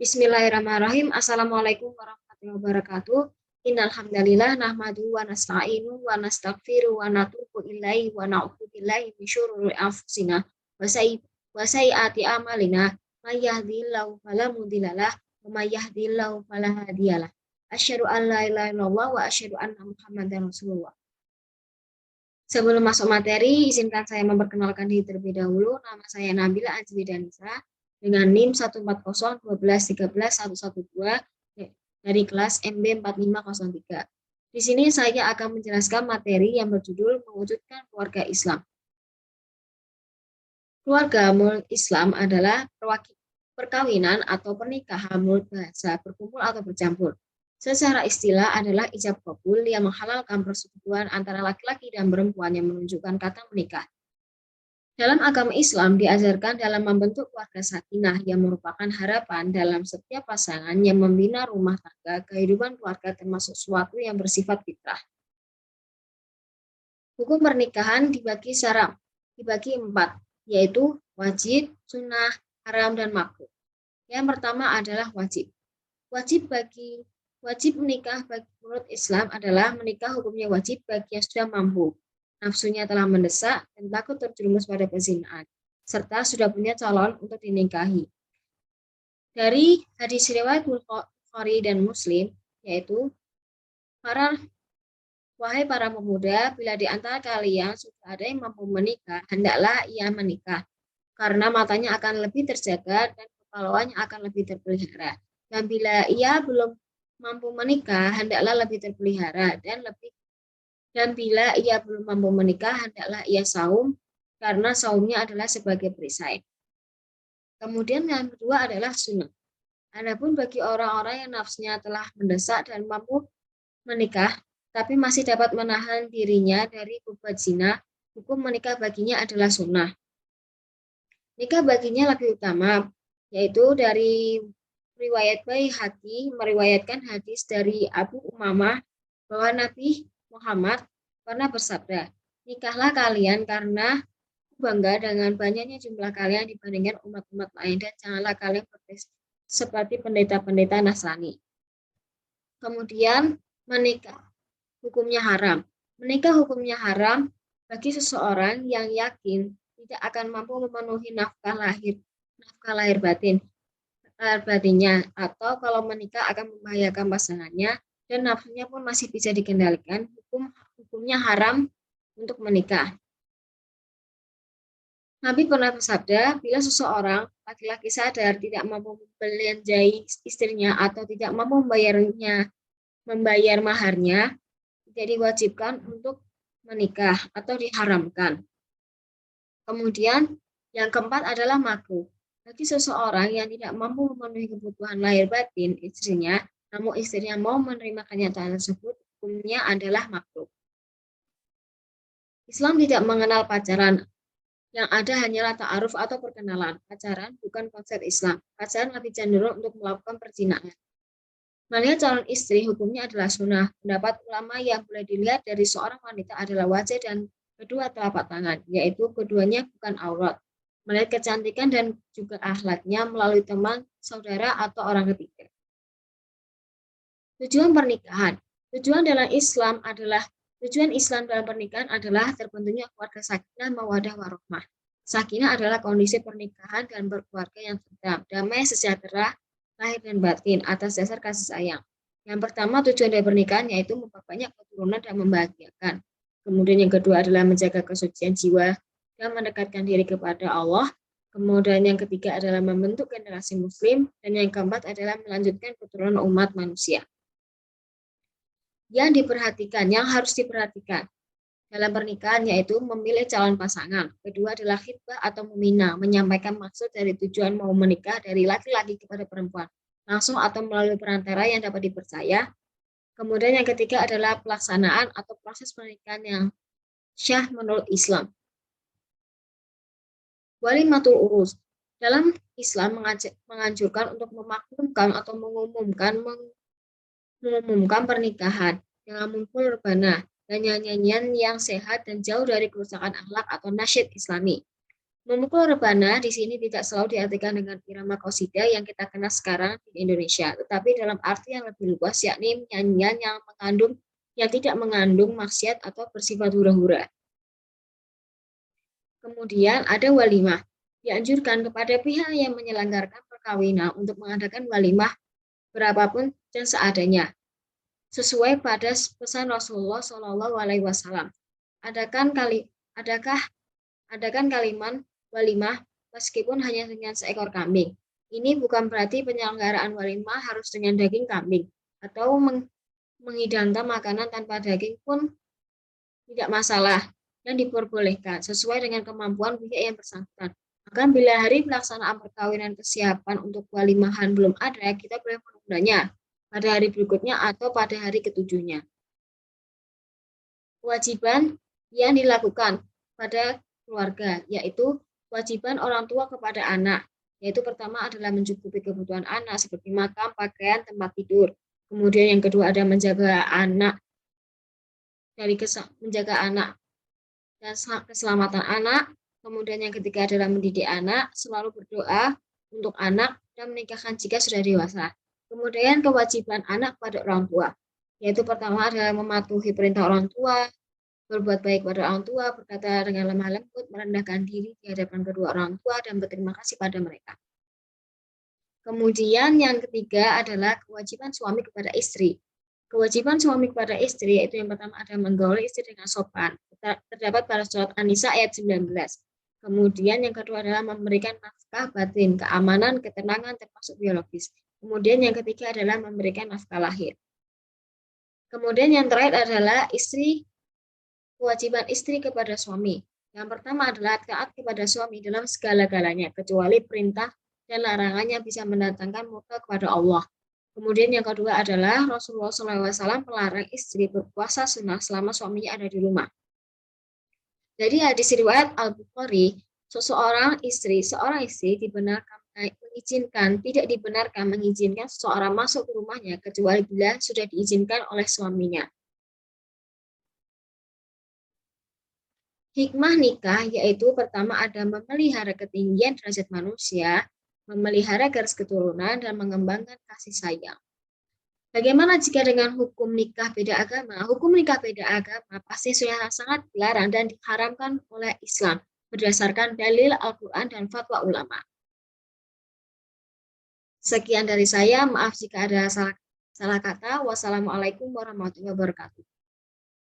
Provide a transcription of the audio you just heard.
Bismillahirrahmanirrahim. Assalamualaikum warahmatullahi wabarakatuh. Innal hamdalillah nahmaduhu wa nasta'inu wa nastaghfiru wa natubu ilaihi wa na'udzu billahi min syururi anfusina wa sayyiati a'malina. May yahdihillahu fala mudhillalah wa may yahdihillahu fala hadiyalah. Asyhadu an la ilaha illallah wa asyhadu anna Muhammadar Rasulullah. Sebelum masuk materi, izinkan saya memperkenalkan diri terlebih dahulu. Nama saya Nabila Ajli Danisa dengan NIM 14012131112 dari kelas MB 4503. Di sini saya akan menjelaskan materi yang berjudul mewujudkan keluarga Islam. Keluarga menurut Islam adalah perkawinan atau pernikahan menurut bahasa berkumpul atau bercampur. Secara istilah adalah ijab qabul yang menghalalkan persekutuan antara laki-laki dan perempuan yang menunjukkan kata menikah. Dalam agama Islam diajarkan dalam membentuk keluarga sakinah yang merupakan harapan dalam setiap pasangan yang membina rumah tangga, kehidupan keluarga termasuk suatu yang bersifat fitrah. Hukum pernikahan dibagi 4, yaitu wajib, sunnah, haram, dan makruh. Yang pertama adalah wajib. Wajib menikah menurut Islam adalah menikah hukumnya wajib bagi yang sudah mampu, nafsunya telah mendesak dan takut terjerumus pada perzinahan, serta sudah punya calon untuk dinikahi. Dari hadis riwayat Bukhari dan Muslim, yaitu wahai para pemuda, bila di antara kalian sudah ada yang mampu menikah, hendaklah ia menikah, karena matanya akan lebih terjaga dan kepalanya akan lebih terpelihara. Dan bila ia belum mampu menikah, hendaklah lebih terpelihara dan bila ia belum mampu menikah, hendaklah ia saum, karena saumnya adalah sebagai perisai. Kemudian yang kedua adalah sunnah. Adapun bagi orang-orang yang nafsunya telah mendesak dan mampu menikah, tapi masih dapat menahan dirinya dari berbuat zina, hukum menikah baginya adalah sunnah. Nikah baginya lebih utama, yaitu dari riwayat Baihaqi meriwayatkan hadis dari Abu Umamah bahwa Nabi Muhammad pernah bersabda, nikahlah kalian karena bangga dengan banyaknya jumlah kalian dibandingkan umat-umat lain, dan janganlah kalian seperti pendeta-pendeta Nasrani. Kemudian menikah hukumnya haram. Menikah hukumnya haram bagi seseorang yang yakin tidak akan mampu memenuhi nafkah lahir batinnya, atau kalau menikah akan membahayakan pasangannya dan nafsunya pun masih bisa dikendalikan, hukumnya haram untuk menikah. Nabi pernah bersabda, bila seseorang laki-laki sadar tidak mampu membelanjai istrinya atau tidak mampu membayar maharnya, tidak diwajibkan untuk menikah atau diharamkan. Kemudian yang keempat adalah makruh. Bagi seseorang yang tidak mampu memenuhi kebutuhan lahir batin istrinya, namun istrinya mau menerima kenyataan tersebut, hukumnya adalah makruh. Islam tidak mengenal pacaran. Yang ada hanyalah ta'aruf atau perkenalan. Pacaran bukan konsep Islam. Pacaran lebih cenderung untuk melakukan perzinahan. Melihat calon istri hukumnya adalah sunnah. Pendapat ulama yang boleh dilihat dari seorang wanita adalah wajah dan kedua telapak tangan, yaitu keduanya bukan aurat. Melihat kecantikan dan juga akhlaknya melalui teman, saudara, atau orang ketiga. Tujuan pernikahan. Tujuan Islam dalam pernikahan adalah terbentuknya keluarga sakinah, mawaddah, warahmah. Sakinah adalah kondisi pernikahan dan berkeluarga yang tentram, damai, sejahtera, lahir dan batin atas dasar kasih sayang. Yang pertama, tujuan dari pernikahan yaitu memperbanyak keturunan dan membahagiakan. Kemudian yang kedua adalah menjaga kesucian jiwa dan mendekatkan diri kepada Allah. Kemudian yang ketiga adalah membentuk generasi muslim, dan yang keempat adalah melanjutkan keturunan umat manusia. Yang harus diperhatikan dalam pernikahan yaitu memilih calon pasangan. Kedua adalah khitbah atau meminang, menyampaikan maksud dari tujuan mau menikah dari laki-laki kepada perempuan, langsung atau melalui perantara yang dapat dipercaya. Kemudian yang ketiga adalah pelaksanaan atau proses pernikahan yang syah menurut Islam. Walimatul urus. Dalam Islam menganjurkan untuk memaklumkan atau mengumumkan pernikahan dengan mengumpul rebana dan nyanyian yang sehat dan jauh dari kerusakan akhlak atau nasyid Islami. Memukul rebana di sini tidak selalu diartikan dengan irama qasidah yang kita kenal sekarang di Indonesia, tetapi dalam arti yang lebih luas, yakni nyanyian yang tidak mengandung maksiat atau bersifat hura-hura. Kemudian ada walimah. Dianjurkan kepada pihak yang menyelenggarakan perkawinan untuk mengadakan walimah berapapun dan seadanya, sesuai pada pesan Rasulullah Shallallahu Alaihi Wasallam. Adakah kalimat walimah meskipun hanya dengan seekor kambing? Ini bukan berarti penyelenggaraan walimah harus dengan daging kambing atau menghidangkan makanan tanpa daging pun tidak masalah dan diperbolehkan sesuai dengan kemampuan pihak yang bersangkutan. Maka bila hari pelaksanaan perkawinan kesiapan untuk walimahan belum ada, kita boleh menundanya pada hari berikutnya atau pada hari ketujuhnya. Kewajiban yang dilakukan pada keluarga, yaitu kewajiban orang tua kepada anak, yaitu pertama adalah mencukupi kebutuhan anak seperti makan, pakaian, tempat tidur. Kemudian yang kedua ada menjaga anak dan keselamatan anak. Kemudian yang ketiga adalah mendidik anak, selalu berdoa untuk anak dan menikahkan jika sudah dewasa. Kemudian kewajiban anak pada orang tua, yaitu pertama adalah mematuhi perintah orang tua, berbuat baik pada orang tua, berkata dengan lemah lembut, merendahkan diri di hadapan kedua orang tua, dan berterima kasih pada mereka. Kemudian yang ketiga adalah kewajiban suami kepada istri. Kewajiban suami kepada istri yaitu yang pertama adalah menggauli istri dengan sopan. Terdapat pada surat An-Nisa ayat 19. Kemudian yang kedua adalah memberikan nafkah batin, keamanan, ketenangan termasuk biologis. Kemudian yang ketiga adalah memberikan nafkah lahir. Kemudian yang terakhir adalah kewajiban istri kepada suami. Yang pertama adalah taat kepada suami dalam segala-galanya, kecuali perintah dan larangannya bisa mendatangkan murka kepada Allah. Kemudian yang kedua adalah Rasulullah SAW melarang istri berpuasa sunnah selama suaminya ada di rumah. Jadi hadis riwayat Al-Bukhari, seorang istri tidak dibenarkan mengizinkan seseorang masuk ke rumahnya kecuali bila sudah diizinkan oleh suaminya. Hikmah nikah yaitu pertama ada memelihara ketinggian derajat manusia, memelihara garis keturunan, dan mengembangkan kasih sayang. Bagaimana jika dengan hukum nikah beda agama? Hukum nikah beda agama pasti sudah sangat dilarang dan diharamkan oleh Islam berdasarkan dalil Al-Quran dan fatwa ulama. Sekian dari saya, maaf jika ada salah kata. Wassalamualaikum warahmatullahi wabarakatuh.